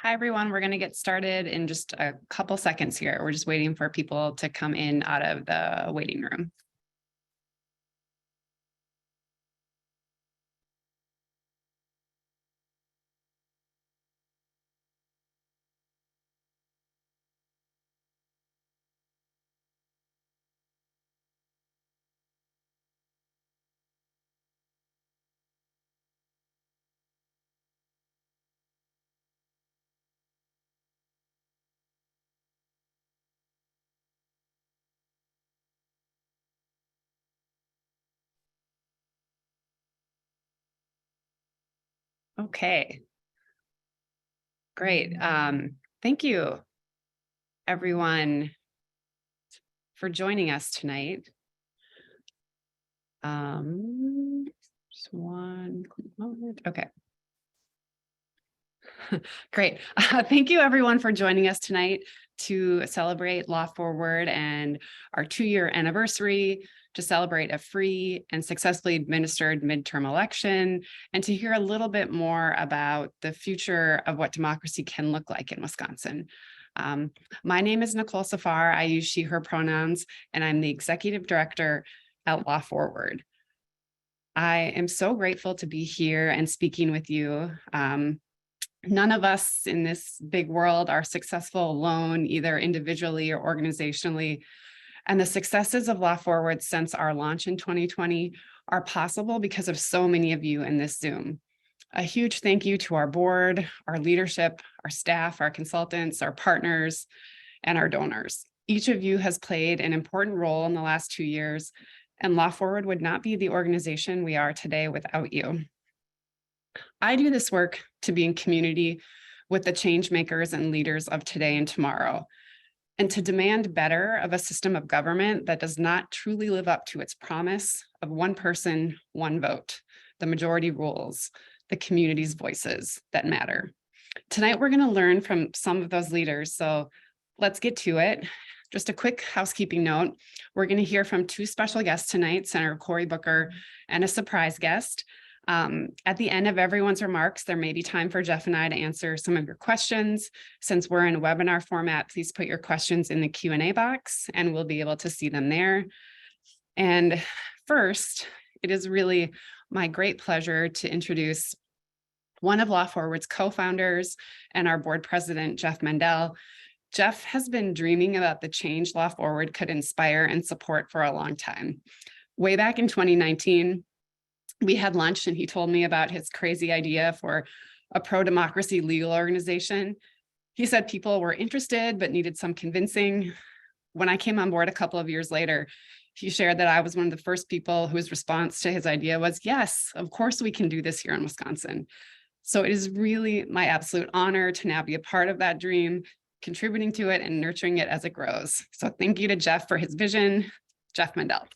Hi, everyone. We're going to get started in just a couple seconds here. We're just waiting for people to come in out of the waiting room. Okay. Great. Thank you, everyone, for joining us tonight. Just one quick moment. Okay. Great. Thank you, everyone, for joining us tonight to celebrate Law Forward and our 2-year anniversary, to celebrate a free and successfully administered midterm election, and to hear a little bit more about the future of what democracy can look like in Wisconsin. My name is Nicole Safar. I use she, her pronouns, and I'm the executive director at Law Forward. I am so grateful to be here and speaking with you. None of us in this big world are successful alone, either individually or organizationally. And the successes of Law Forward since our launch in 2020 are possible because of so many of you in this Zoom. A huge thank you to our board, our leadership, our staff, our consultants, our partners, and our donors. Each of you has played an important role in the last 2 years, and Law Forward would not be the organization we are today without you. I do this work to be in community with the change makers and leaders of today and tomorrow, and to demand better of a system of government that does not truly live up to its promise of one person, one vote, the majority rules, the community's voices that matter. Tonight, we're going to learn from some of those leaders, so let's get to it. Just a quick housekeeping note. We're going to hear from 2 special guests tonight, Senator Cory and a surprise guest. At the end of everyone's remarks, there may be time for Jeff and I to answer some of your questions. Since we're in a webinar format, please put your questions in the Q&A box and we'll be able to see them there. And first, it is really my great pleasure to introduce one of Law Forward's co-founders and our board president, Jeff Mandell. Jeff has been dreaming about the change Law Forward could inspire and support for a long time. Way back in 2019, we had lunch and he told me about his crazy idea for a pro-democracy legal organization. He said people were interested but needed some convincing. When I came on board a couple of years later, he shared that I was one of the first people whose response to his idea was, yes, of course we can do this here in Wisconsin. So it is really my absolute honor to now be a part of that dream, contributing to it and nurturing it as it grows. So thank you to Jeff for his vision. Jeff Mandell.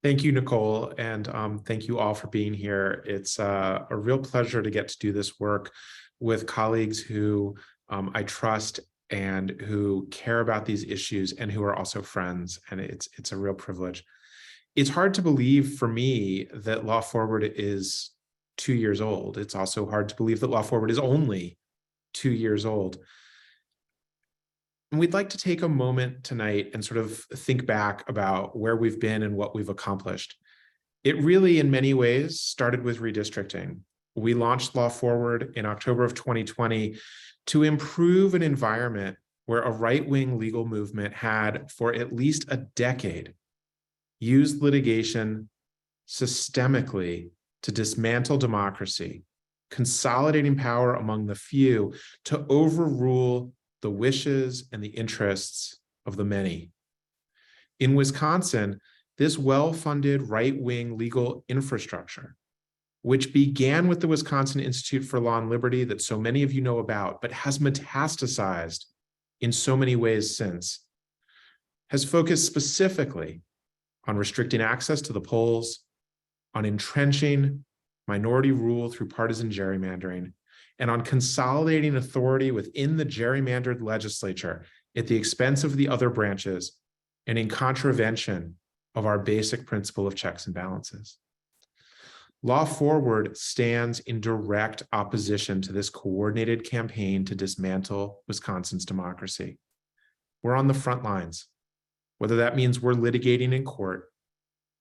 Thank you, Nicole, and thank you all for being here. It's a real pleasure to get to do this work with colleagues who I trust and who care about these issues and who are also friends, and it's a real privilege. It's hard to believe for me that Law Forward is 2 years old. It's also hard to believe that Law Forward is only 2 years old. And we'd like to take a moment tonight and sort of think back about where we've been and what we've accomplished. It really, in many ways, started with redistricting. We launched Law Forward in October of 2020 to improve an environment where a right-wing legal movement had, for at least a decade, used litigation systemically to dismantle democracy, consolidating power among the few to overrule the wishes and the interests of the many. In Wisconsin, this well-funded right-wing legal infrastructure, which began with the Wisconsin Institute for Law and Liberty that so many of you know about, but has metastasized in so many ways since, has focused specifically on restricting access to the polls, on entrenching minority rule through partisan gerrymandering, and on consolidating authority within the gerrymandered legislature at the expense of the other branches and in contravention of our basic principle of checks and balances. Law Forward stands in direct opposition to this coordinated campaign to dismantle Wisconsin's democracy. We're on the front lines, whether that means we're litigating in court,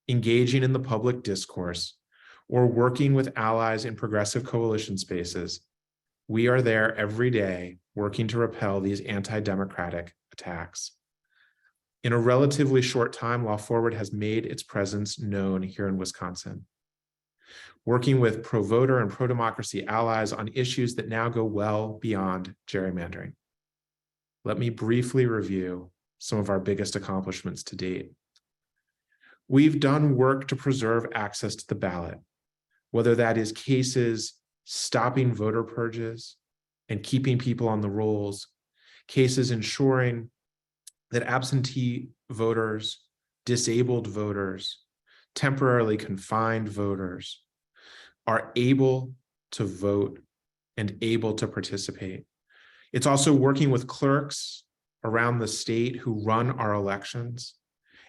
engaging in the public discourse, or working with allies in progressive coalition spaces. We are there every day working to repel these anti-democratic attacks. In a relatively short time, Law Forward has made its presence known here in Wisconsin, working with pro-voter and pro-democracy allies on issues that now go well beyond gerrymandering. Let me briefly review some of our biggest accomplishments to date. We've done work to preserve access to the ballot, whether that is cases stopping voter purges and keeping people on the rolls, cases ensuring that absentee voters, disabled voters, temporarily confined voters are able to vote and able to participate. It's also working with clerks around the state who run our elections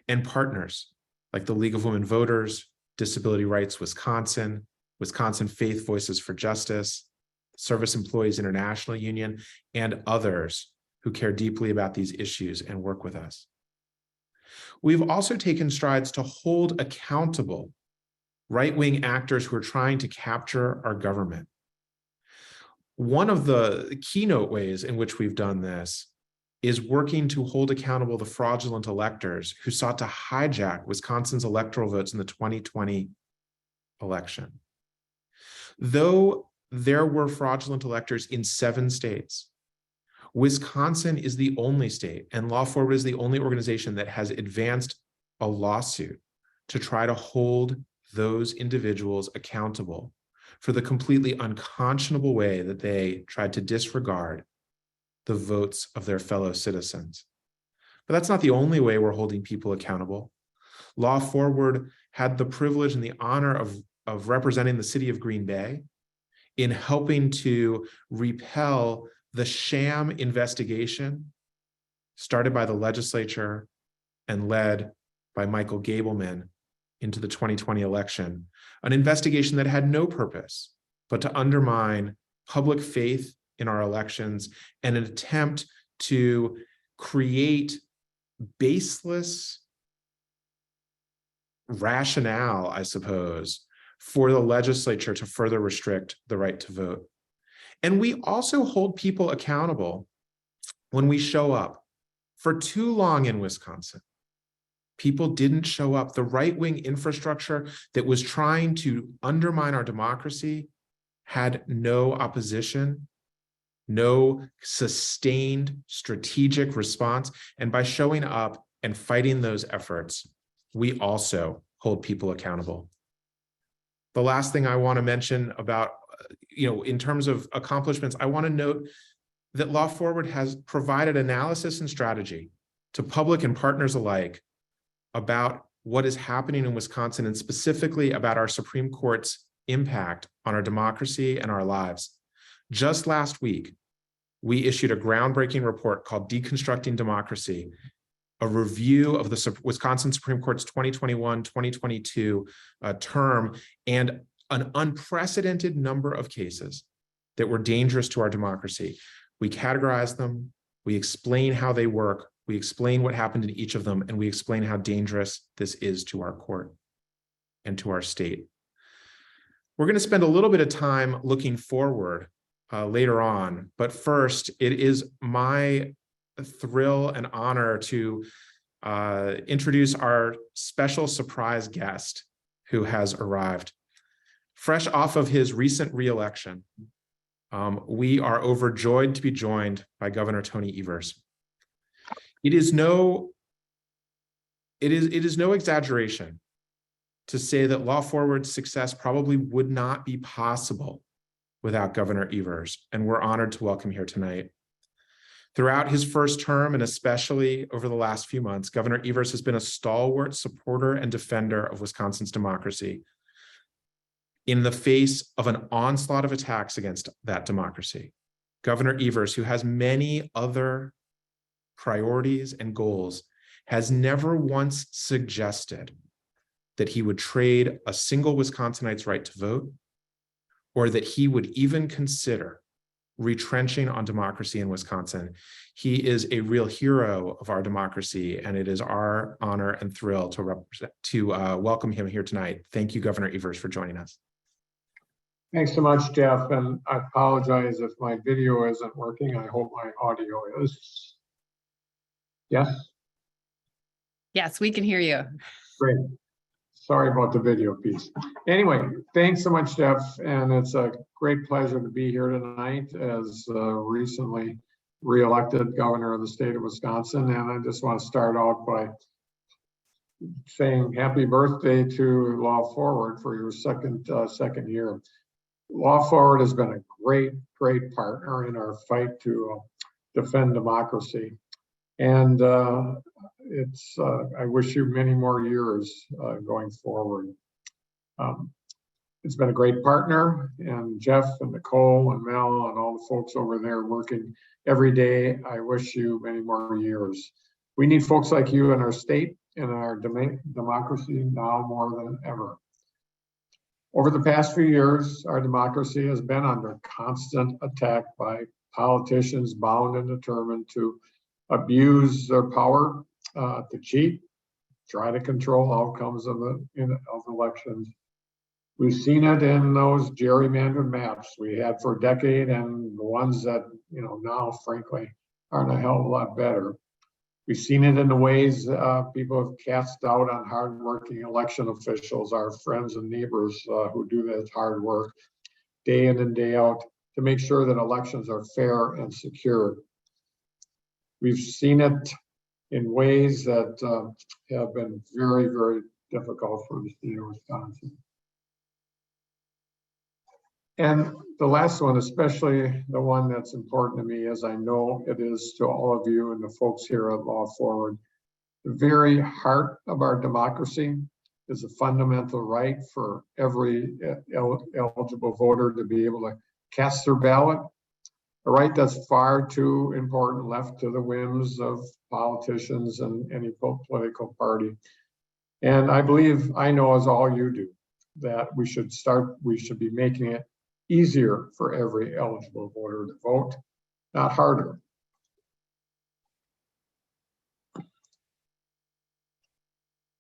and partners like the League of Women Voters, Disability Rights Wisconsin, Wisconsin Faith Voices for Justice, Service Employees International Union, and others who care deeply about these issues and work with us. We've also taken strides to hold accountable right-wing actors who are trying to capture our government. One of the keynote ways in which we've done this is working to hold accountable the fraudulent electors who sought to hijack Wisconsin's electoral votes in the 2020 election. Though there were fraudulent electors in 7 states, Wisconsin is the only state, and Law Forward is the only organization that has advanced a lawsuit to try to hold those individuals accountable for the completely unconscionable way that they tried to disregard the votes of their fellow citizens. But that's not the only way we're holding people accountable. Law Forward had the privilege and the honor of representing the city of Green Bay in helping to repel the sham investigation started by the legislature and led by Michael Gableman into the 2020 election, an investigation that had no purpose but to undermine public faith in our elections and an attempt to create baseless rationale, I suppose, for the legislature to further restrict the right to vote. And we also hold people accountable when we show up. For too long in Wisconsin, people didn't show up. The right-wing infrastructure that was trying to undermine our democracy had no opposition, no sustained strategic response. And by showing up and fighting those efforts, we also hold people accountable. The last thing I want to mention about, in terms of accomplishments, I want to note that Law Forward has provided analysis and strategy to public and partners alike about what is happening in Wisconsin and specifically about our Supreme Court's impact on our democracy and our lives. Just last week, we issued a groundbreaking report called Deconstructing Democracy, a review of the Wisconsin Supreme Court's 2021-2022 term and an unprecedented number of cases that were dangerous to our democracy. We categorize them, we explain how they work, we explain what happened in each of them, and we explain how dangerous this is to our court and to our state. We're going to spend a little bit of time looking forward later on, but first, it is my thrill and honor to introduce our special surprise guest who has arrived. Fresh off of his recent re-election, we are overjoyed to be joined by Governor Tony Evers. It is no exaggeration to say that Law Forward's success probably would not be possible without Governor Evers, and we're honored to welcome here tonight. Throughout his first term, and especially over the last few months, Governor Evers has been a stalwart supporter and defender of Wisconsin's democracy in the face of an onslaught of attacks against that democracy. Governor Evers, who has many other priorities and goals, has never once suggested that he would trade a single Wisconsinite's right to vote, or that he would even consider retrenching on democracy in Wisconsin. He is a real hero of our democracy, and it is our honor and thrill to welcome him here tonight. Thank you, Governor Evers, for joining us. Thanks so much, Jeff, and I apologize if my video isn't working. I hope my audio is. Yes? Yes, we can hear you. Great. Sorry about the video piece. Anyway, thanks so much, Jeff, and it's a great pleasure to be here tonight as recently re-elected governor of the state of Wisconsin. And I just want to start out by saying happy birthday to Law Forward for your second year. Law Forward has been a great partner in our fight to defend democracy. And I wish you many more years going forward. It's been a great partner, and Jeff and Nicole and Mel and all the folks over there working every day. I wish you many more years. We need folks like you in our state and our democracy now more than ever. Over the past few years, our democracy has been under constant attack by politicians bound and determined to abuse their power, to cheat, try to control outcomes of elections. We've seen it in those gerrymandered maps we had for a decade, and the ones that now, frankly, aren't a hell of a lot better. We've seen it in the ways people have cast doubt on hardworking election officials, our friends and neighbors who do this hard work day in and day out to make sure that elections are fair and secure. We've seen it in ways that have been very difficult for the state of Wisconsin. And the last one, especially the one that's important to me, as I know it is to all of you and the folks here at Law Forward, the very heart of our democracy is a fundamental right for every eligible voter to be able to cast their ballot. A right that's far too important left to the whims of politicians and any political party. And I believe, I know as all you do, that we should be making it easier for every eligible voter to vote, not harder.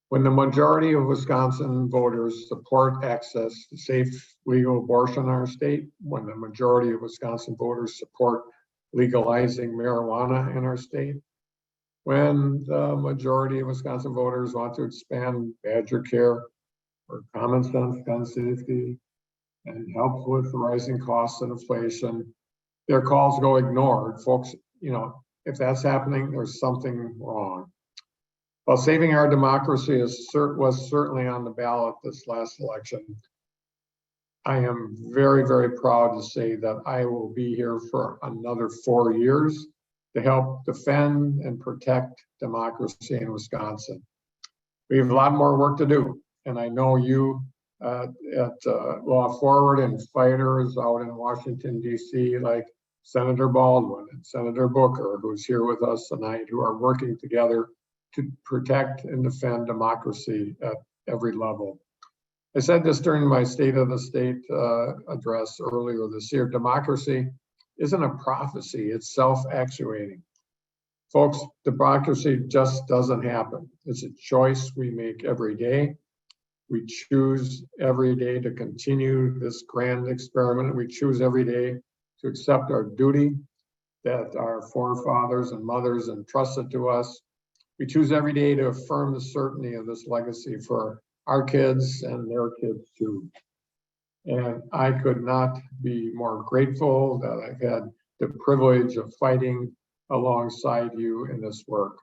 When the majority of Wisconsin voters support access to safe, legal abortion in our state, when the majority of Wisconsin voters support legalizing marijuana in our state, when the majority of Wisconsin voters want to expand badger care or common sense gun safety and help with the rising costs and inflation, their calls go ignored. Folks, if that's happening, there's something wrong. While saving our democracy was certainly on the ballot this last election, I am very proud to say that I will be here for another 4 years to help defend and protect democracy in Wisconsin. We have a lot more work to do, and I know you at Law Forward and fighters out in Washington, D.C., like Senator Baldwin and Senator Booker, who's here with us tonight, who are working together to protect and defend democracy at every level. I said this during my State of the State address earlier this year. Democracy isn't a prophecy, it's self-actuating. Folks, democracy just doesn't happen. It's a choice we make every day. We choose every day to continue this grand experiment. We choose every day to accept our duty that our forefathers and mothers entrusted to us. We choose every day to affirm the certainty of this legacy for our kids and their kids too. And I could not be more grateful that I've had the privilege of fighting alongside you in this work.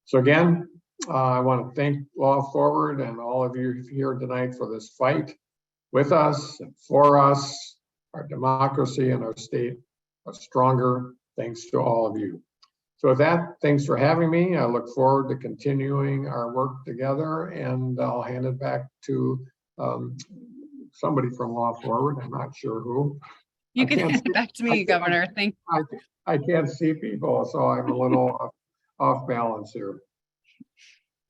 So again, I want to thank Law Forward and all of you here tonight for this fight with us and for us. Our democracy and our state are stronger thanks to all of you. So with that, thanks for having me. I look forward to continuing our work together, and I'll hand it back to somebody from Law Forward. I'm not sure who. You can hand it back to me, Governor. Thank you. I can't see people, so I'm a little off balance here.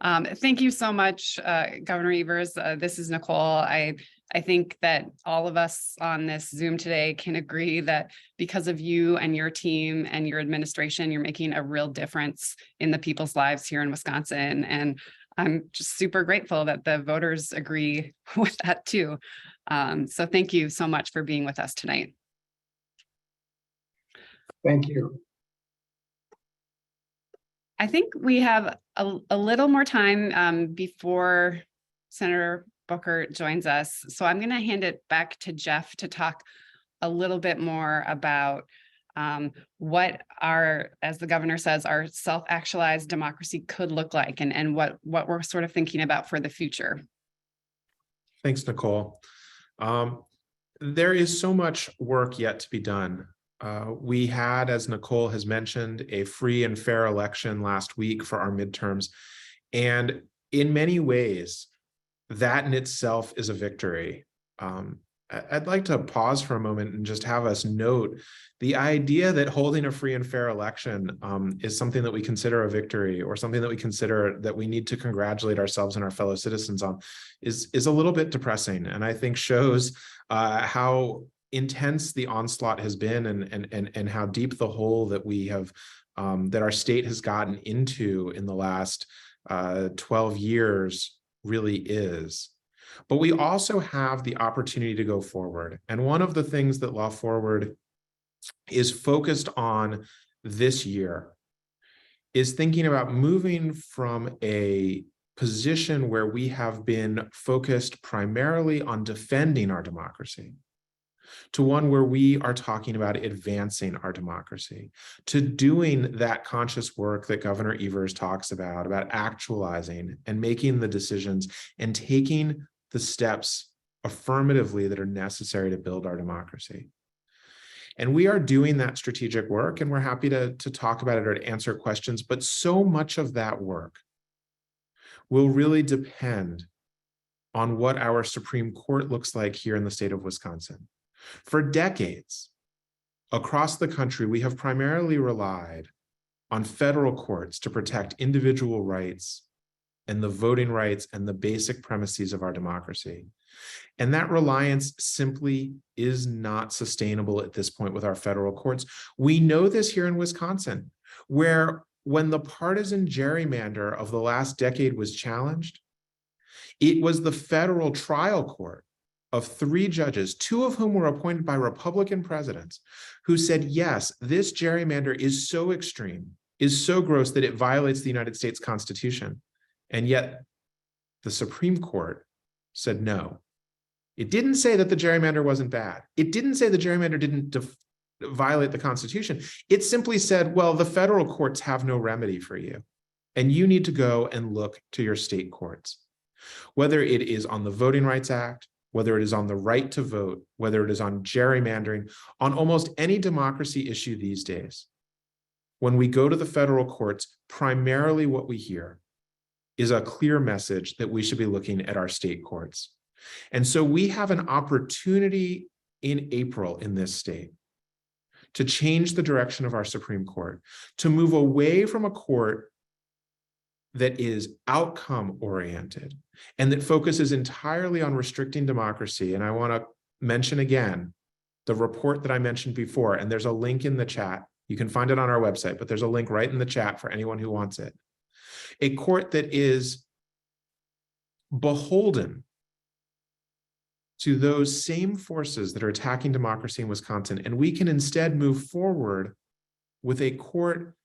Thank you so much, Governor Evers. This is Nicole. I think that all of us on this Zoom today can agree that because of you and your team and your administration, you're making a real difference in the people's lives here in Wisconsin. And I'm just super grateful that the voters agree with that too. So thank you so much for being with us tonight. Thank you. I think we have a little more time before Senator Booker joins us. So I'm going to hand it back to Jeff to talk a little bit more about what our, as the governor says, our self-actualized democracy could look like, and what we're sort of thinking about for the future. Thanks, Nicole. There is so much work yet to be done. We had, as Nicole has mentioned, a free and fair election last week for our midterms. And in many ways, that in itself is a victory. I'd like to pause for a moment and just have us note the idea that holding a free and fair election is something that we consider a victory, or something that we consider that we need to congratulate ourselves and our fellow citizens on, is a little bit depressing, and I think shows how intense the onslaught has been, and how deep the hole that we have, that our state has gotten into in the last 12 years really is. But we also have the opportunity to go forward. And one of the things that Law Forward is focused on this year is thinking about moving from a position where we have been focused primarily on defending our democracy to one where we are talking about advancing our democracy, to doing that conscious work that Governor Evers talks about actualizing and making the decisions and taking the steps affirmatively that are necessary to build our democracy. And we are doing that strategic work, and we're happy to talk about it or to answer questions, but so much of that work will really depend on what our Supreme Court looks like here in the state of Wisconsin. For decades, across the country, we have primarily relied on federal courts to protect individual rights and the voting rights and the basic premises of our democracy. And that reliance simply is not sustainable at this point with our federal courts. We know this here in Wisconsin, where when the partisan gerrymander of the last decade was challenged, it was the federal trial court of 3 judges, 2 of whom were appointed by Republican presidents, who said, yes, this gerrymander is so extreme, is so gross that it violates the United States Constitution. And yet the Supreme Court said no. It didn't say that the gerrymander wasn't bad. It didn't say the gerrymander didn't violate the Constitution. It simply said, well, the federal courts have no remedy for you, and you need to go and look to your state courts. Whether it is on the Voting Rights Act, whether it is on the right to vote, whether it is on gerrymandering, on almost any democracy issue these days, when we go to the federal courts, primarily what we hear is a clear message that we should be looking at our state courts. And so we have an opportunity in April in this state to change the direction of our Supreme Court, to move away from a court that is outcome oriented and that focuses entirely on restricting democracy. And I want to mention again the report that I mentioned before, and there's a link in the chat. You can find it on our website, but there's a link right in the chat for anyone who wants it. A court that is beholden to those same forces that are attacking democracy in Wisconsin. And we can instead move forward with a court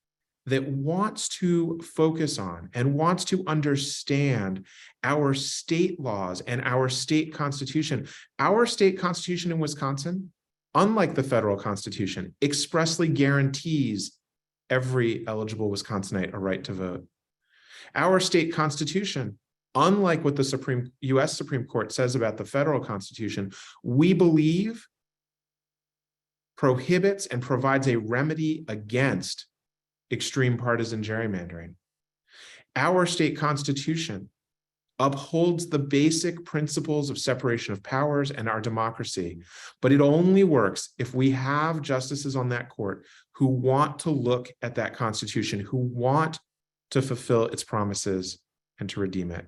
that wants to focus on and wants to understand our state laws and our state constitution. Our state constitution in Wisconsin, unlike the federal constitution, expressly guarantees every eligible Wisconsinite a right to vote. Our state constitution, unlike what the US Supreme Court says about the federal constitution, we believe prohibits and provides a remedy against extreme partisan gerrymandering. Our state constitution upholds the basic principles of separation of powers and our democracy, but it only works if we have justices on that court who want to look at that constitution, who want to fulfill its promises and to redeem it.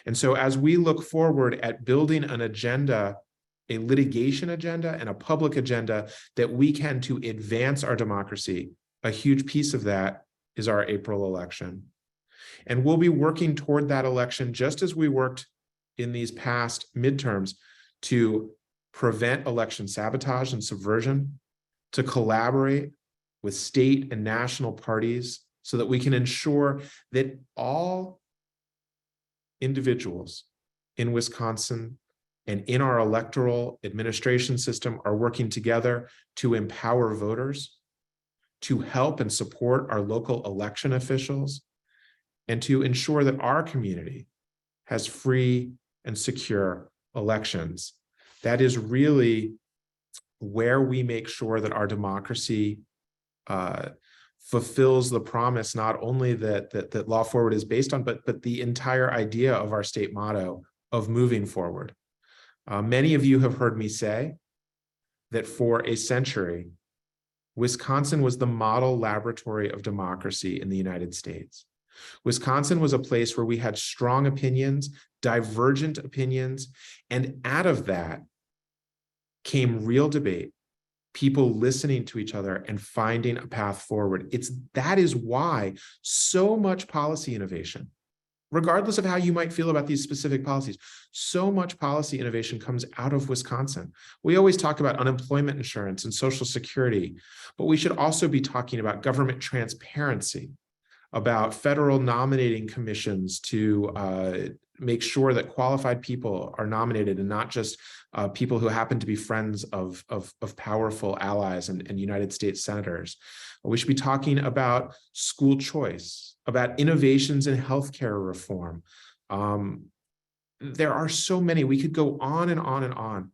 And so as we look forward at building an agenda, a litigation agenda and a public agenda that we can to advance our democracy, a huge piece of that is our April election. And we'll be working toward that election just as we worked in these past midterms to prevent election sabotage and subversion, to collaborate with state and national parties so that we can ensure that all individuals in Wisconsin and in our electoral administration system are working together to empower voters, to help and support our local election officials, and to ensure that our community has free and secure elections. That is really where we make sure that our democracy fulfills the promise, not only that Law Forward is based on, but the entire idea of our state motto of moving forward. Many of you have heard me say that for a century, Wisconsin was the model laboratory of democracy in the United States. Wisconsin was a place where we had strong opinions, divergent opinions, and out of that came real debate, people listening to each other and finding a path forward. That is why so much policy innovation, regardless of how you might feel about these specific policies, so much policy innovation comes out of Wisconsin. We always talk about unemployment insurance and Social Security, but we should also be talking about government transparency, about federal nominating commissions to make sure that qualified people are nominated and not just people who happen to be friends of powerful allies and United States senators. We should be talking about school choice, about innovations in healthcare reform. There are so many, we could go on and on and on.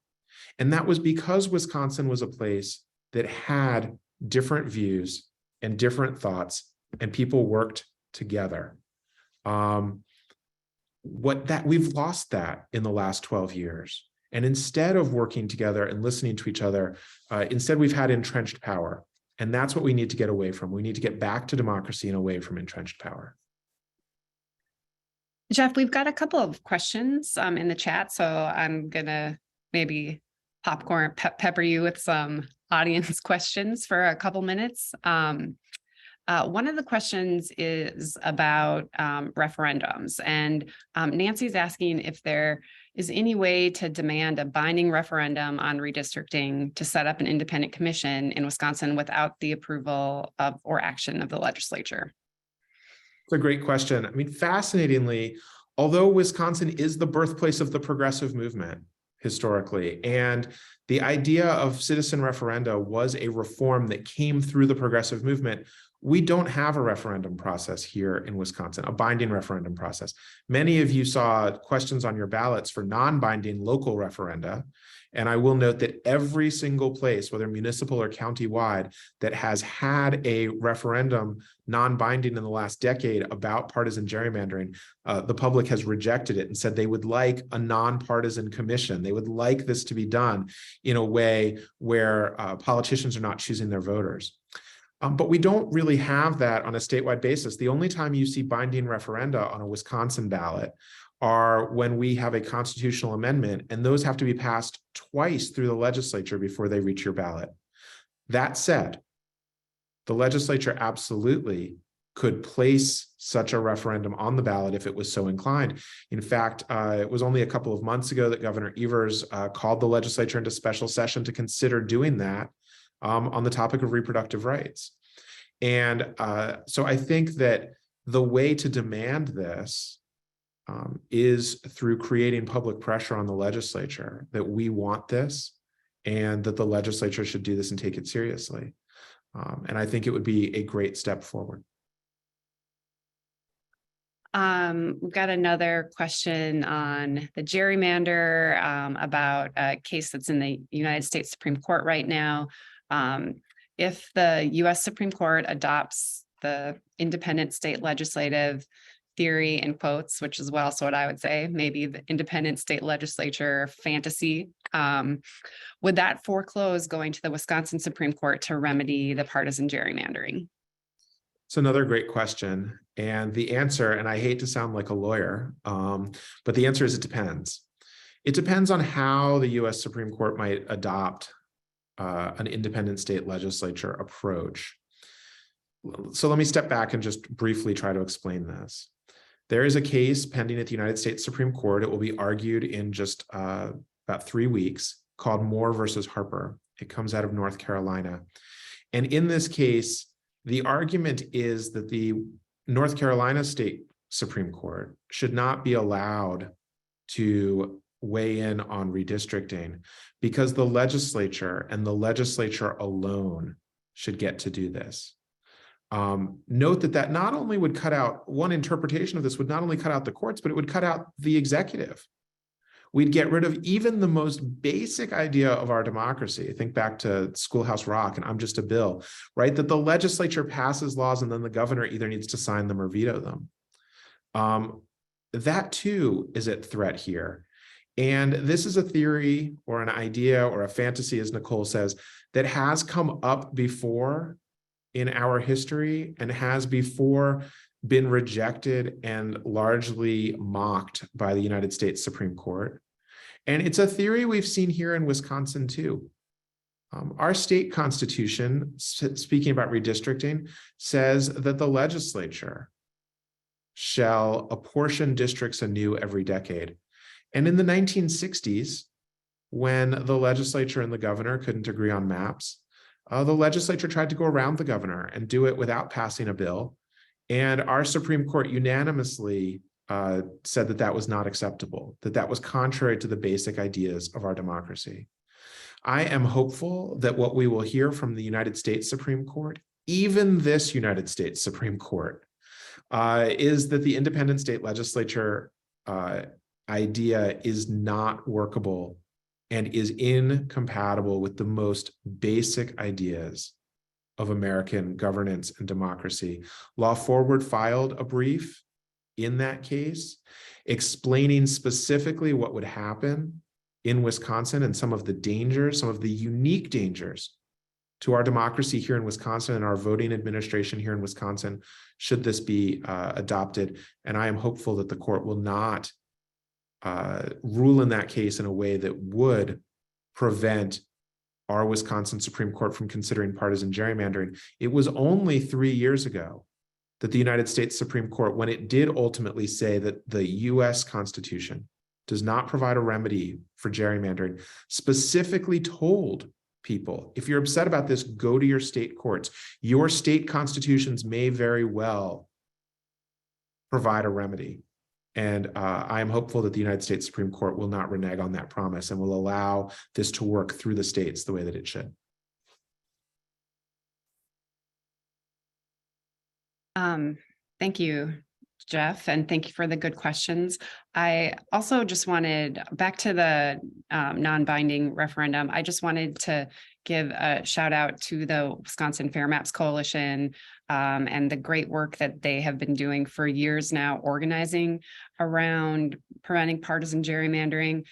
And that was because Wisconsin was a place that had different views and different thoughts, and people worked together. We've lost that in the last 12 years. And instead of working together and listening to each other, instead we've had entrenched power. And that's what we need to get away from. We need to get back to democracy and away from entrenched power. Jeff, we've got a couple of questions in the chat, so I'm gonna maybe popcorn pepper you with some audience questions for a couple minutes. One of the questions is about referendums, and Nancy's asking if there is any way to demand a binding referendum on redistricting to set up an independent commission in Wisconsin without the approval of or action of the legislature. It's a great question. I mean, fascinatingly, although Wisconsin is the birthplace of the progressive movement historically, and the idea of citizen referenda was a reform that came through the progressive movement, we don't have a referendum process here in Wisconsin, a binding referendum process. Many of you saw questions on your ballots for non-binding local referenda. And I will note that every single place, whether municipal or county-wide, that has had a referendum non-binding in the last decade about partisan gerrymandering, the public has rejected it and said they would like a non-partisan commission. They would like this to be done in a way where politicians are not choosing their voters. But we don't really have that on a statewide basis. The only time you see binding referenda on a Wisconsin ballot are when we have a constitutional amendment, and those have to be passed twice through the legislature before they reach your ballot. That said, the legislature absolutely could place such a referendum on the ballot if it was so inclined. In fact, it was only a couple of months ago that Governor Evers called the legislature into special session to consider doing that on the topic of reproductive rights. And so I think that the way to demand this is through creating public pressure on the legislature that we want this and that the legislature should do this and take it seriously. And I think it would be a great step forward. We've got another question on the gerrymander about a case that's in the United States Supreme Court right now. If the US Supreme Court adopts the independent state legislative theory in quotes, which is also what I would say, maybe the independent state legislature fantasy, would that foreclose going to the Wisconsin Supreme Court to remedy the partisan gerrymandering? It's another great question. And the answer, and I hate to sound like a lawyer, but the answer is it depends. It depends on how the US Supreme Court might adopt an independent state legislature approach. So let me step back and just briefly try to explain this. There is a case pending at the United States Supreme Court. It will be argued in just about 3 weeks, called Moore versus Harper. It comes out of North Carolina. And in this case, the argument is that the North Carolina State Supreme Court should not be allowed to weigh in on redistricting because the legislature and the legislature alone should get to do this. Note that not only would cut out, one interpretation of this would not only cut out the courts, but it would cut out the executive. We'd get rid of even the most basic idea of our democracy. Think back to Schoolhouse Rock and I'm Just a Bill, right? That the legislature passes laws and then the governor either needs to sign them or veto them. That too is at threat here. And this is a theory or an idea or a fantasy, as Nicole says, that has come up before in our history and has before been rejected and largely mocked by the United States Supreme Court. And it's a theory we've seen here in Wisconsin too. Our state constitution, speaking about redistricting, says that the legislature shall apportion districts anew every decade. And in the 1960s, when the legislature and the governor couldn't agree on maps, the legislature tried to go around the governor and do it without passing a bill. And our Supreme Court unanimously said that that was not acceptable, that that was contrary to the basic ideas of our democracy. I am hopeful that what we will hear from the United States Supreme Court, even this United States Supreme Court, is that the independent state legislature idea is not workable and is incompatible with the most basic ideas of American governance and democracy. Law Forward filed a brief in that case, explaining specifically what would happen in Wisconsin and some of the dangers, some of the unique dangers to our democracy here in Wisconsin and our voting administration here in Wisconsin, should this be adopted. And I am hopeful that the court will not rule in that case in a way that would prevent our Wisconsin Supreme Court from considering partisan gerrymandering. It was only 3 years ago that the United States Supreme Court, when it did ultimately say that the US Constitution does not provide a remedy for gerrymandering, specifically told people, if you're upset about this, go to your state courts. Your state constitutions may very well provide a remedy. And I am hopeful that the United States Supreme Court will not renege on that promise and will allow this to work through the states the way that it should. Thank you, Jeff, and thank you for the good questions. I also just wanted, back to the non-binding referendum, I just wanted to give a shout out to the Wisconsin Fair Maps Coalition and the great work that they have been doing for years now, organizing around preventing partisan gerrymandering.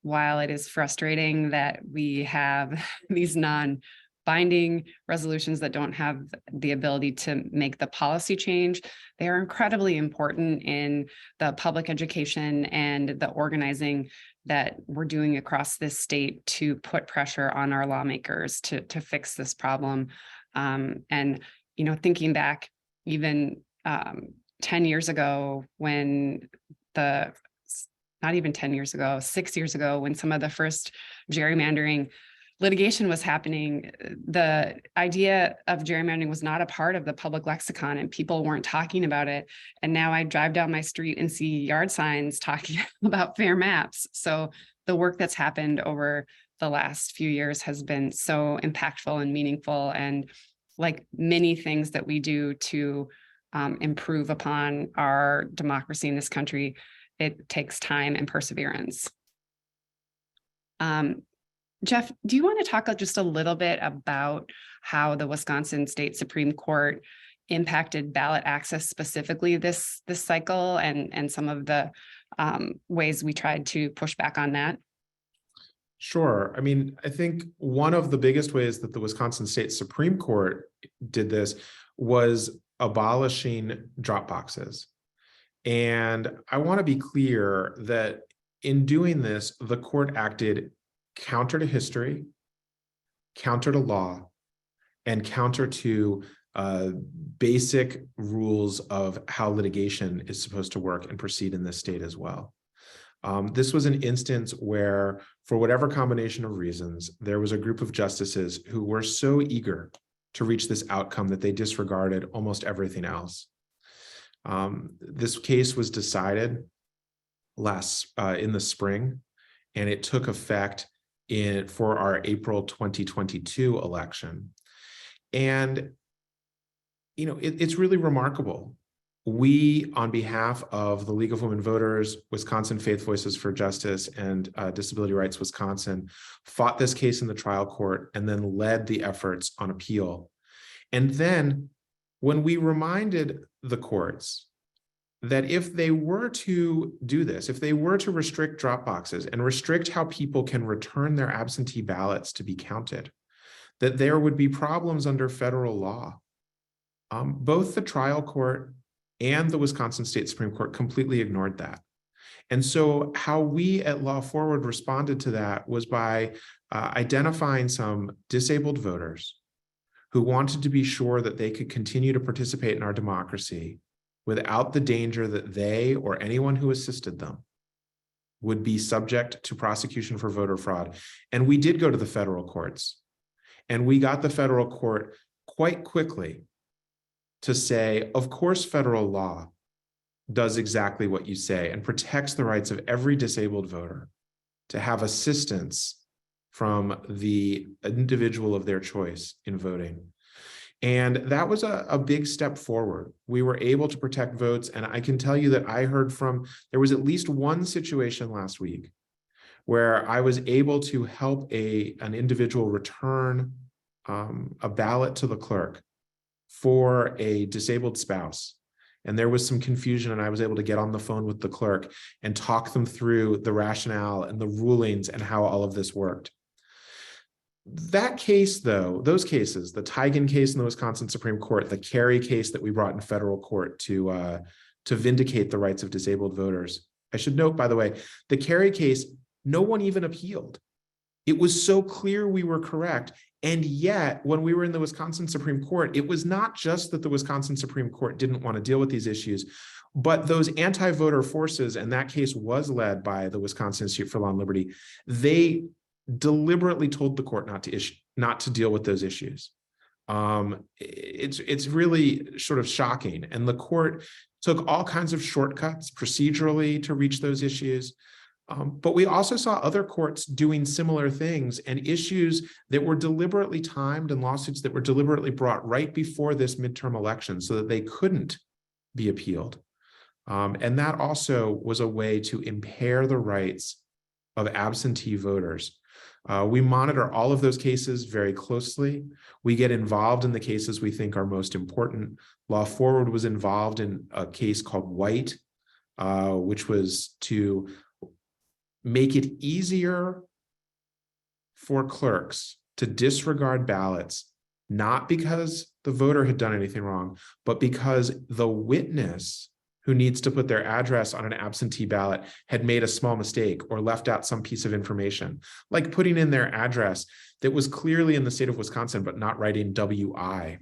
While it is frustrating that we have these non-binding resolutions that don't have the ability to make the policy change, they are incredibly important in the public education and the organizing that we're doing across this state to put pressure on our lawmakers to fix this problem. And, you know, thinking back even 10 years ago when not even 10 years ago, 6 years ago, when some of the first gerrymandering litigation was happening, the idea of gerrymandering was not a part of the public lexicon and people weren't talking about it. And now I drive down my street and see yard signs talking about fair maps. So the work that's happened over the last few years has been so impactful and meaningful. And like many things that we do to improve upon our democracy in this country, it takes time and perseverance. Jeff, do you want to talk just a little bit about how the Wisconsin State Supreme Court impacted ballot access specifically this cycle and some of the ways we tried to push back on that? Sure. I mean, I think one of the biggest ways that the Wisconsin State Supreme Court did this was abolishing drop boxes. And I want to be clear that in doing this, the court acted counter to history, counter to law, and counter to basic rules of how litigation is supposed to work and proceed in this state as well. This was an instance where, for whatever combination of reasons, there was a group of justices who were so eager to reach this outcome that they disregarded almost everything else. This case was decided in the spring, and it took effect for our April 2022 election. And, it's really remarkable. We, on behalf of the League of Women Voters, Wisconsin Faith Voices for Justice, and Disability Rights Wisconsin, fought this case in the trial court and then led the efforts on appeal. And then when we reminded the courts that if they were to do this, if they were to restrict drop boxes and restrict how people can return their absentee ballots to be counted, that there would be problems under federal law. Both the trial court and the Wisconsin State Supreme Court completely ignored that. And so how we at Law Forward responded to that was by identifying some disabled voters who wanted to be sure that they could continue to participate in our democracy without the danger that they or anyone who assisted them would be subject to prosecution for voter fraud. And we did go to the federal courts, and we got the federal court quite quickly to say, of course, federal law does exactly what you say and protects the rights of every disabled voter to have assistance from the individual of their choice in voting. And that was a big step forward. We were able to protect votes. And I can tell you that there was at least one situation last week where I was able to help an individual return a ballot to the clerk for a disabled spouse. And there was some confusion, and I was able to get on the phone with the clerk and talk them through the rationale and the rulings and how all of this worked. That case, though, those cases, the Tigan case in the Wisconsin Supreme Court, the Cory case that we brought in federal court to vindicate the rights of disabled voters. I should note, by the way, the Cory case, no one even appealed. It was so clear we were correct. And yet, when we were in the Wisconsin Supreme Court, it was not just that the Wisconsin Supreme Court didn't want to deal with these issues, but those anti-voter forces, and that case was led by the Wisconsin Institute for Law and Liberty, they deliberately told the court not to deal with those issues. It's really sort of shocking. And the court took all kinds of shortcuts procedurally to reach those issues. But we also saw other courts doing similar things, and issues that were deliberately timed and lawsuits that were deliberately brought right before this midterm election so that they couldn't be appealed. And that also was a way to impair the rights of absentee voters. We monitor all of those cases very closely. We get involved in the cases we think are most important. Law Forward was involved in a case called White, which was to make it easier for clerks to disregard ballots, not because the voter had done anything wrong, but because the witness who needs to put their address on an absentee ballot had made a small mistake or left out some piece of information, like putting in their address that was clearly in the state of Wisconsin, but not writing WI.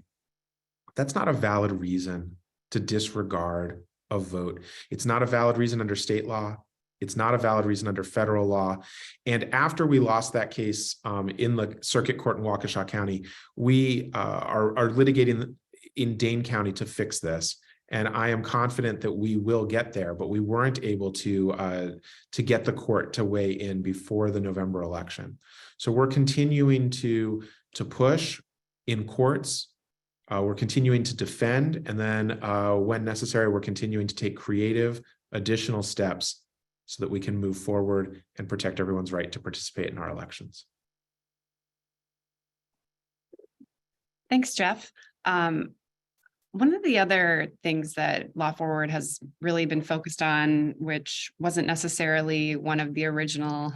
That's not a valid reason to disregard a vote. It's not a valid reason under state law. It's not a valid reason under federal law. And after we lost that case in the circuit court in Waukesha County, we are litigating in Dane County to fix this. And I am confident that we will get there, but we weren't able to get the court to weigh in before the November election. So we're continuing to push in courts. We're continuing to defend, and then when necessary, we're continuing to take creative additional steps so that we can move forward and protect everyone's right to participate in our elections. Thanks, Jeff. One of the other things that Law Forward has really been focused on, which wasn't necessarily one of the original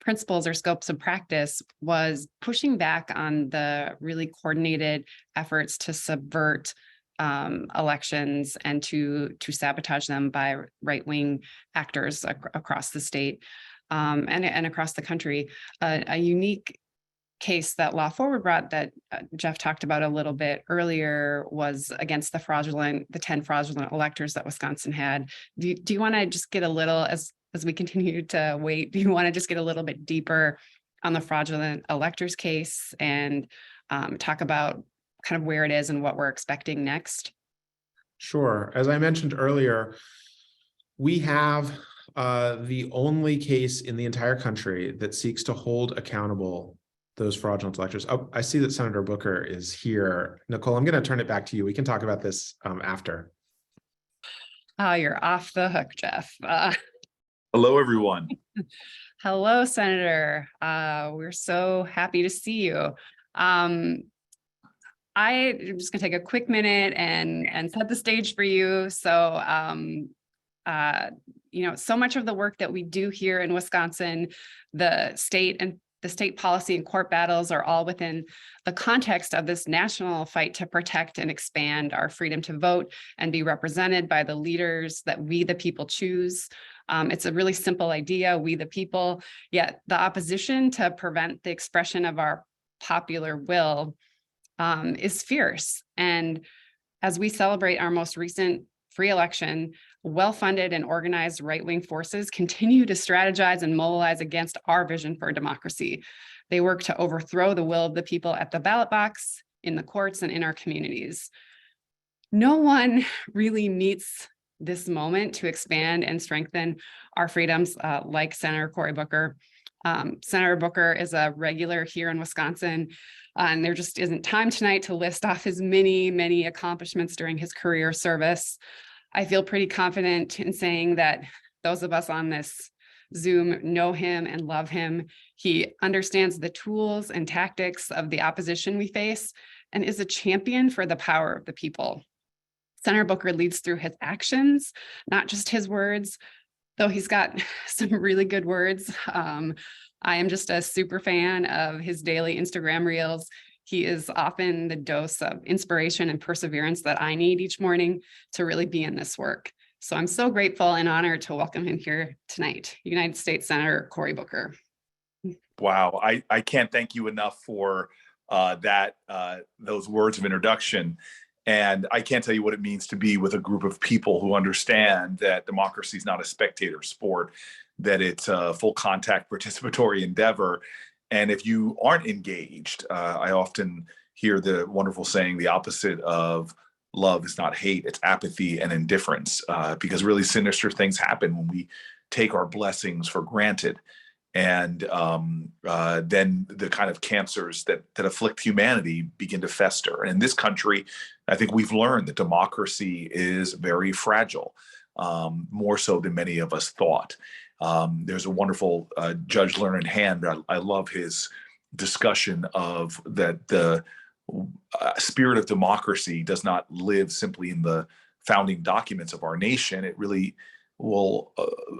principles or scopes of practice was pushing back on the really coordinated efforts to subvert elections and to sabotage them by right-wing actors across the state and across the country. A unique case that Law Forward brought that Jeff talked about a little bit earlier was against the 10 fraudulent electors that Wisconsin had. Do you want to just get a little, as we continue to wait, do you want to just get a little bit deeper on the fraudulent electors case and talk about kind of where it is and what we're expecting next? Sure. As I mentioned earlier, we have the only case in the entire country that seeks to hold accountable those fraudulent electors. Oh, I see that Senator Booker is here. Nicole, I'm going to turn it back to you. We can talk about this after. Oh, you're off the hook, Jeff. Hello, everyone. Hello, Senator. We're so happy to see you. I'm just gonna take a quick minute and set the stage for you. So, so much of the work that we do here in Wisconsin, the state policy and court battles are all within the context of this national fight to protect and expand our freedom to vote and be represented by the leaders that we, the people, choose. It's a really simple idea, we the people, yet the opposition to prevent the expression of our popular will is fierce. And as we celebrate our most recent free election, well-funded and organized right-wing forces continue to strategize and mobilize against our vision for democracy. They work to overthrow the will of the people at the ballot box, in the courts, and in our communities. No one really meets this moment to expand and strengthen our freedoms like Senator Cory Booker. Senator Booker is a regular here in Wisconsin, and there just isn't time tonight to list off his many, many accomplishments during his career service. I feel pretty confident in saying that those of us on this Zoom know him and love him. He understands the tools and tactics of the opposition we face and is a champion for the power of the people. Senator Booker leads through his actions, not just his words, though he's got some really good words. I am just a super fan of his daily Instagram reels. He is often the dose of inspiration and perseverance that I need each morning to really be in this work. So I'm so grateful and honored to welcome him here tonight, United States Senator Cory Booker. Wow, I can't thank you enough for those words of introduction. And I can't tell you what it means to be with a group of people who understand that democracy is not a spectator sport, that it's a full contact participatory endeavor. And if you aren't engaged, I often hear the wonderful saying, the opposite of love is not hate, it's apathy and indifference, because really sinister things happen when we take our blessings for granted. And then the kind of cancers that afflict humanity begin to fester. And in this country, I think we've learned that democracy is very fragile, more so than many of us thought. There's a wonderful Judge Learned Hand. I love his discussion of that the spirit of democracy does not live simply in the founding documents of our nation. It really will,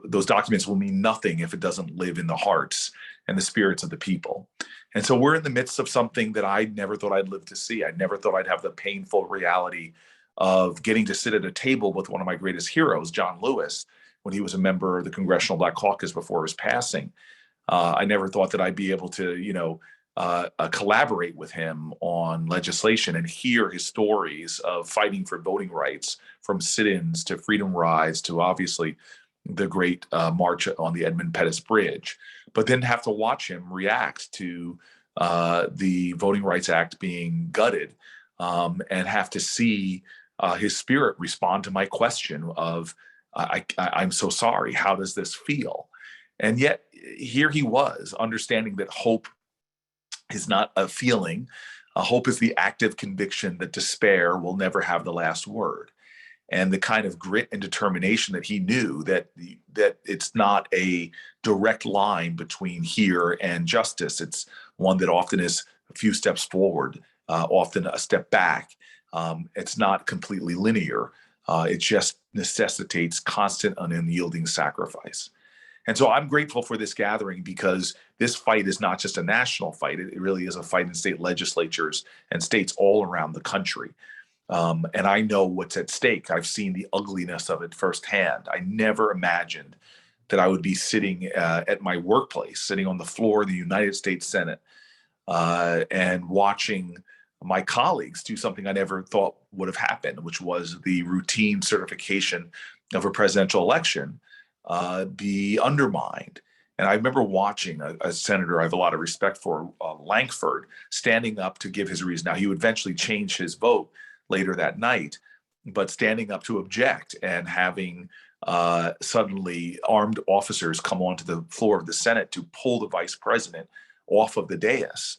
those documents will mean nothing if it doesn't live in the hearts and the spirits of the people. And so we're in the midst of something that I never thought I'd live to see. I never thought I'd have the painful reality of getting to sit at a table with one of my greatest heroes, John Lewis, when he was a member of the Congressional Black Caucus before his passing. I never thought that I'd be able to, collaborate with him on legislation and hear his stories of fighting for voting rights, from sit-ins to Freedom Rides to obviously the great march on the Edmund Pettus Bridge, but then have to watch him react to the Voting Rights Act being gutted, and have to see his spirit respond to my question of, I'm so sorry, how does this feel? And yet here he was, understanding that hope is not a feeling. Hope is the active conviction that despair will never have the last word. And the kind of grit and determination that he knew that it's not a direct line between here and justice. It's one that often is a few steps forward, often a step back. It's not completely linear. It just necessitates constant and unyielding sacrifice. And so I'm grateful for this gathering, because this fight is not just a national fight. It really is a fight in state legislatures and states all around the country. And I know what's at stake. I've seen the ugliness of it firsthand. I never imagined that I would be sitting at my workplace, sitting on the floor of the United States Senate, and watching my colleagues do something I never thought would have happened, which was the routine certification of a presidential election be undermined. And I remember watching a senator I have a lot of respect for, Lankford, standing up to give his reason. Now, he would eventually change his vote later that night, but standing up to object and having suddenly armed officers come onto the floor of the Senate to pull the vice president off of the dais.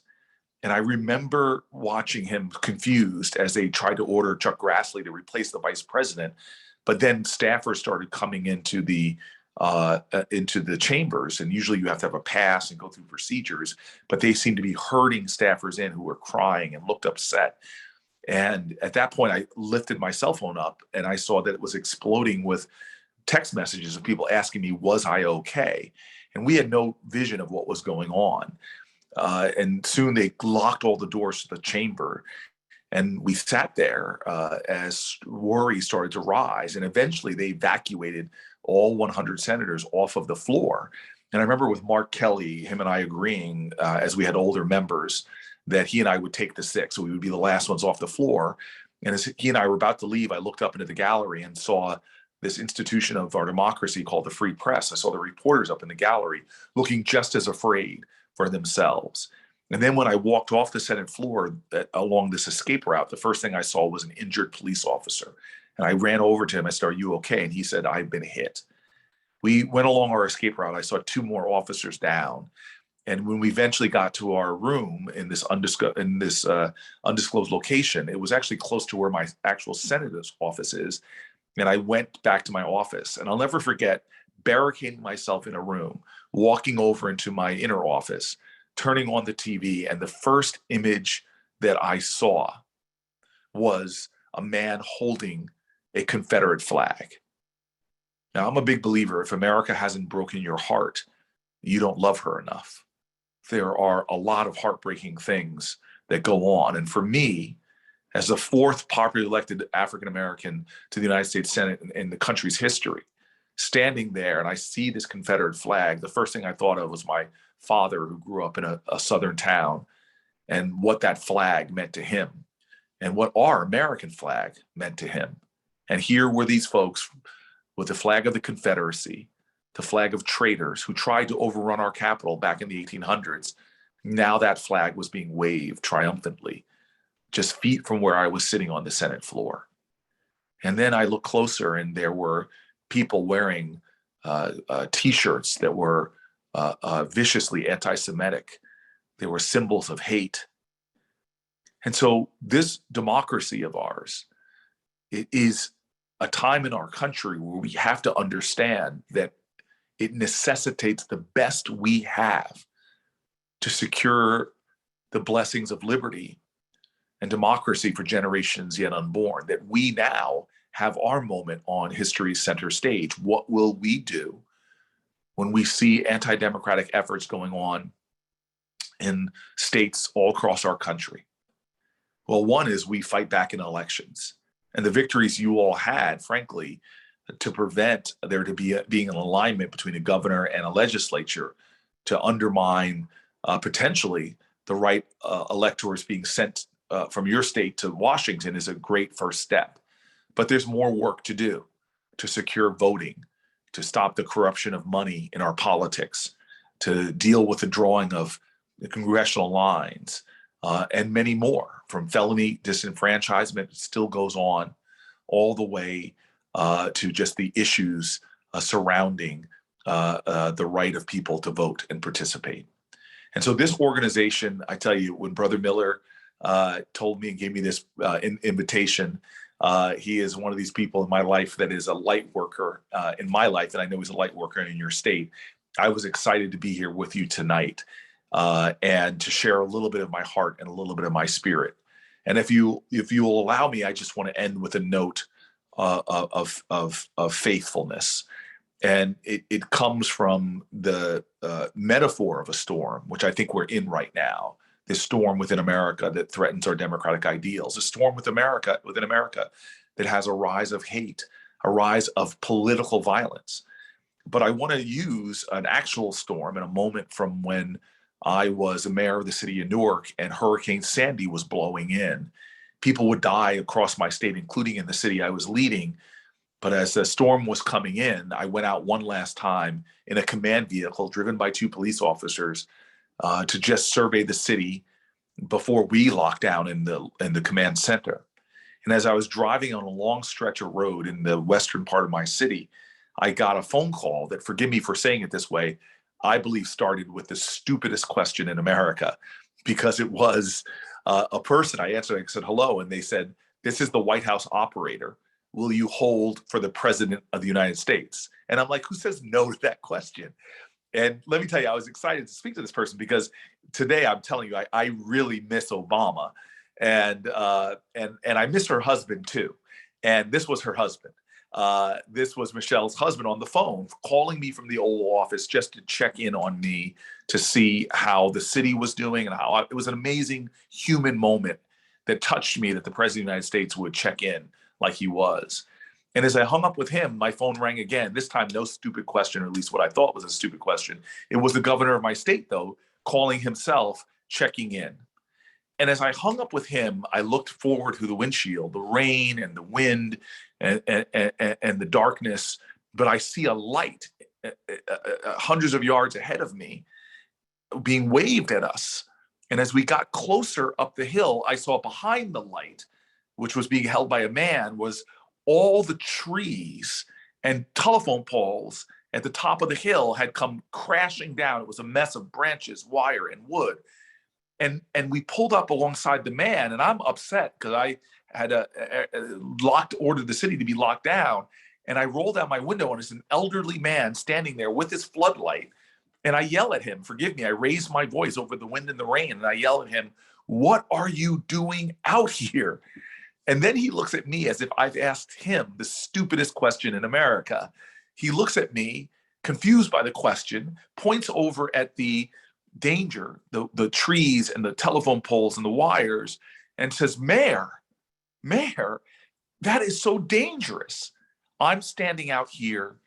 And I remember watching him confused as they tried to order Chuck Grassley to replace the vice president. But then staffers started coming into the chambers, and usually you have to have a pass and go through procedures, but they seemed to be herding staffers in who were crying and looked upset. And at that point, I lifted my cell phone up and I saw that it was exploding with text messages of people asking me, was I okay? And we had no vision of what was going on. And soon they locked all the doors to the chamber. And we sat there as worry started to rise. And eventually they evacuated all 100 senators off of the floor. And I remember with Mark Kelly, him and I agreeing, as we had older members, that he and I would take the six. So we would be the last ones off the floor. And as he and I were about to leave, I looked up into the gallery and saw this institution of our democracy called the Free Press. I saw the reporters up in the gallery looking just as afraid for themselves. And then when I walked off the Senate floor along this escape route, the first thing I saw was an injured police officer. And I ran over to him. I said, "Are you okay?" And he said, "I've been hit." We went along our escape route. I saw two more officers down. And when we eventually got to our room in this undisclosed location, it was actually close to where my actual senator's office is. And I went back to my office. And I'll never forget barricading myself in a room, walking over into my inner office, turning on the TV, and the first image that I saw was a man holding a Confederate flag. Now, I'm a big believer, if America hasn't broken your heart, you don't love her enough. There are a lot of heartbreaking things that go on. And for me, as the fourth popularly elected African-American to the United States Senate in the country's history, standing there and I see this Confederate flag, the first thing I thought of was my father, who grew up in a southern town, and what that flag meant to him and what our American flag meant to him. And here were these folks with the flag of the Confederacy, the flag of traitors who tried to overrun our capital back in the 1800s. Now that flag was being waved triumphantly, just feet from where I was sitting on the Senate floor. And then I looked closer, and there were people wearing T-shirts that were viciously anti-Semitic. They were symbols of hate. And so this democracy of ours, it is a time in our country where we have to understand that it necessitates the best we have to secure the blessings of liberty and democracy for generations yet unborn, that we now have our moment on history's center stage. What will we do when we see anti-democratic efforts going on in states all across our country? Well, one is we fight back in elections. And the victories you all had, frankly, to prevent there to be being an alignment between a governor and a legislature to undermine potentially the right electors being sent from your state to Washington is a great first step. But there's more work to do to secure voting, to stop the corruption of money in our politics, to deal with the drawing of the congressional lines, and many more, from felony disenfranchisement, it still goes on, all the way to just the issues surrounding the right of people to vote and participate. And so this organization, I tell you, when Brother Miller told me and gave me this invitation, he is one of these people in my life that is a light worker in my life, and I know he's a light worker in your state. I was excited to be here with you tonight and to share a little bit of my heart and a little bit of my spirit. And if you will allow me, I just want to end with a note of faithfulness. And it comes from the metaphor of a storm, which I think we're in right now. This storm within America that threatens our democratic ideals, a storm within America that has a rise of hate, a rise of political violence. But I want to use an actual storm in a moment from when I was a mayor of the city of Newark and Hurricane Sandy was blowing in. People would die across my state, including in the city I was leading. But as the storm was coming in, I went out one last time in a command vehicle driven by 2 police officers to just survey the city before we locked down in the command center. And as I was driving on a long stretch of road in the western part of my city, I got a phone call that, forgive me for saying it this way, I believe started with the stupidest question in America, because it was a person. I answered, I said, hello. And they said, this is the White House operator. Will you hold for the president of the United States? And I'm like, who says no to that question? And let me tell you, I was excited to speak to this person because today I'm telling you, I really miss Obama, and I miss her husband too. And this was her husband. This was Michelle's husband on the phone, calling me from the Oval Office just to check in on me, to see how the city was doing, and how it was an amazing human moment that touched me, that the president of the United States would check in like he was. And as I hung up with him, my phone rang again. This time, no stupid question, or at least what I thought was a stupid question. It was the governor of my state, though, calling himself, checking in. And as I hung up with him, I looked forward through the windshield, the rain and the wind and the darkness, but I see a light hundreds of yards ahead of me being waved at us. And as we got closer up the hill, I saw behind the light, which was being held by a man, was all the trees and telephone poles at the top of the hill had come crashing down. It was a mess of branches, wire, and wood. And we pulled up alongside the man, and I'm upset because I had ordered the city to be locked down. And I rolled down my window, and it's an elderly man standing there with his floodlight. And I yell at him, forgive me, I raise my voice over the wind and the rain, and I yell at him, what are you doing out here? And then he looks at me as if I've asked him the stupidest question in America. He looks at me, confused by the question, points over at the danger, the trees and the telephone poles and the wires, and says, Mayor, that is so dangerous. I'm standing out here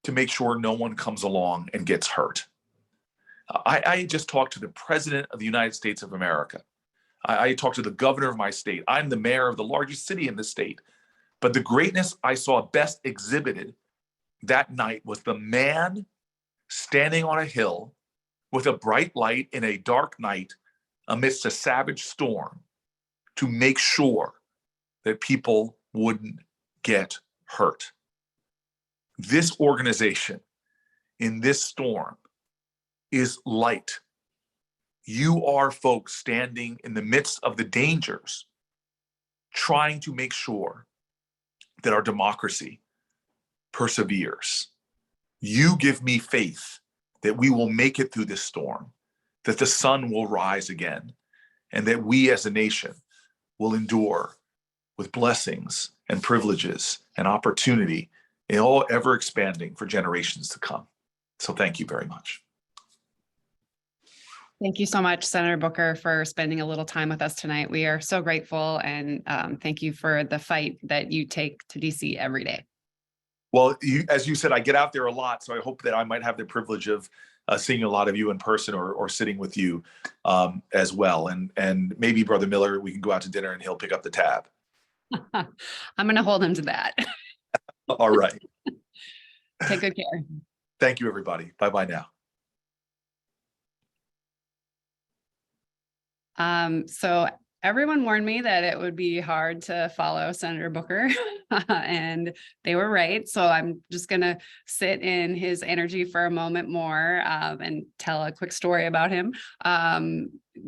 to make sure no one comes along and gets hurt. I just talked to the president of the United States of America. I talked to the governor of my state. I'm the mayor of the largest city in the state. But the greatness I saw best exhibited that night was the man standing on a hill with a bright light in a dark night amidst a savage storm to make sure that people wouldn't get hurt. This organization in this storm is light. You are folks standing in the midst of the dangers, trying to make sure that our democracy perseveres. You give me faith that we will make it through this storm, that the sun will rise again, and that we as a nation will endure with blessings and privileges and opportunity, and all ever expanding for generations to come. So thank you very much. Thank you so much, Senator Booker, for spending a little time with us tonight. We are so grateful, and thank you for the fight that you take to DC every day. Well, as you said, I get out there a lot, so I hope that I might have the privilege of seeing a lot of you in person, or sitting with you as well. And maybe Brother Miller, we can go out to dinner and he'll pick up the tab. I'm going to hold him to that. All right. Take good care. Thank you, everybody. Bye-bye now. So everyone warned me that it would be hard to follow Senator Booker, and they were right. So I'm just going to sit in his energy for a moment more and tell a quick story about him.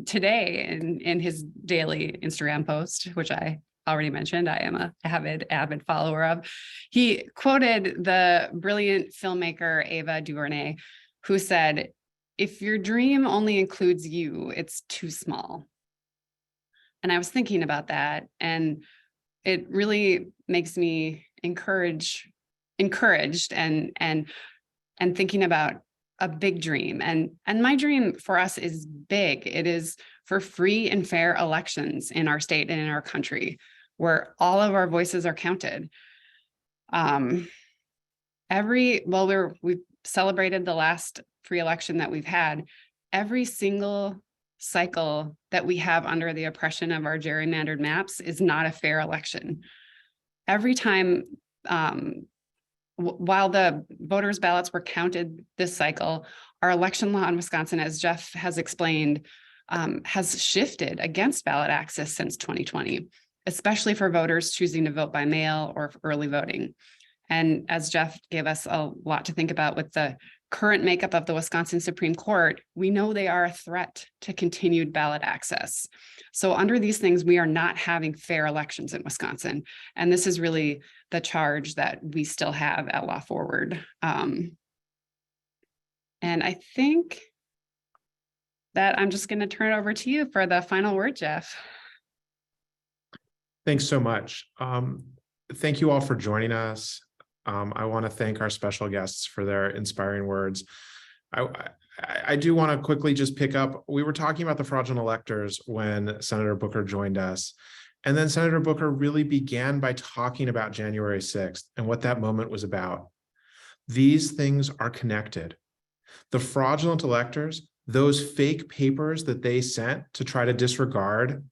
Today, in his daily Instagram post, which I already mentioned, I am an avid follower of, he quoted the brilliant filmmaker Ava DuVernay, who said, "If your dream only includes you, it's too small." And I was thinking about that, and it really makes me encourage encouraged and thinking about a big dream. And my dream for us is big. It is for free and fair elections in our state and in our country, where all of our voices are counted. We've celebrated the last free election that we've had. Every single cycle that we have under the oppression of our gerrymandered maps is not a fair election. Every time, while the voters' ballots were counted this cycle, our election law in Wisconsin, as Jeff has explained, has shifted against ballot access since 2020, especially for voters choosing to vote by mail or early voting. And as Jeff gave us a lot to think about with the current makeup of the Wisconsin Supreme Court, we know they are a threat to continued ballot access. So under these things, we are not having fair elections in Wisconsin. And this is really the charge that we still have at Law Forward. And I think that I'm just going to turn it over to you for the final word, Jeff. Thanks so much. Thank you all for joining us. I want to thank our special guests for their inspiring words. I do want to quickly just pick up. We were talking about the fraudulent electors when Senator Booker joined us. And then Senator Booker really began by talking about January 6th and what that moment was about. These things are connected. The fraudulent electors, those fake papers that they sent to try to disregard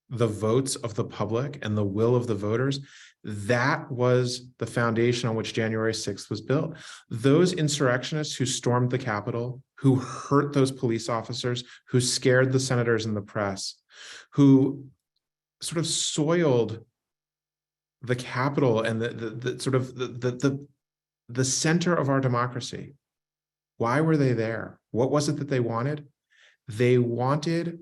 the votes of the public and the will of the voters, that was the foundation on which January 6th was built. Those insurrectionists who stormed the Capitol, who hurt those police officers, who scared the senators and the press, who sort of soiled the Capitol and the center of our democracy. Why were they there? What was it that they wanted? They wanted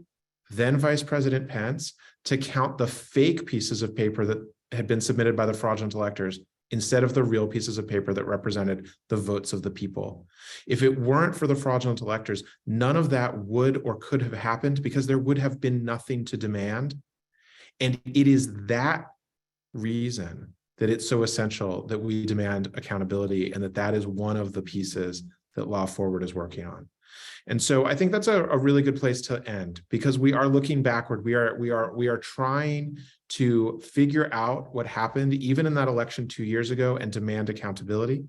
then Vice President Pence to count the fake pieces of paper that had been submitted by the fraudulent electors instead of the real pieces of paper that represented the votes of the people. If it weren't for the fraudulent electors, none of that would or could have happened because there would have been nothing to demand. And it is that reason that it's so essential that we demand accountability and that is one of the pieces that Law Forward is working on. And so I think that's a really good place to end because we are looking backward. We are trying to figure out what happened even in that election 2 years ago and demand accountability.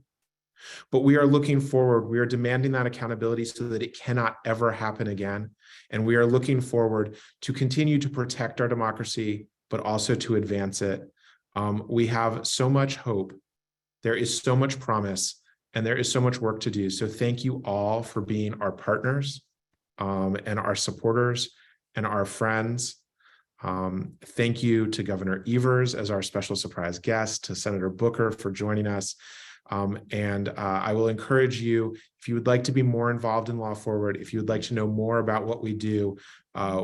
But we are looking forward. We are demanding that accountability so that it cannot ever happen again. And we are looking forward to continue to protect our democracy, but also to advance it. We have so much hope. There is so much promise. And there is so much work to do. So thank you all for being our partners and our supporters and our friends. Thank you to Governor Evers as our special surprise guest, to Senator Booker for joining us. I will encourage you, if you would like to be more involved in Law Forward, if you would like to know more about what we do,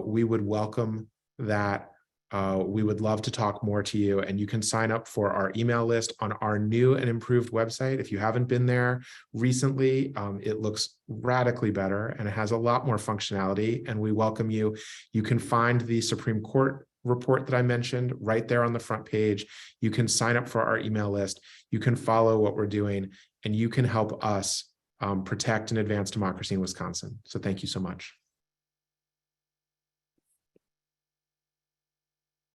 we would welcome that. We would love to talk more to you, and you can sign up for our email list on our new and improved website. If you haven't been there recently, it looks radically better and it has a lot more functionality, and we welcome you. You can find the Supreme Court report that I mentioned right there on the front page. You can sign up for our email list. You can follow what we're doing, and you can help us protect and advance democracy in Wisconsin. So thank you so much.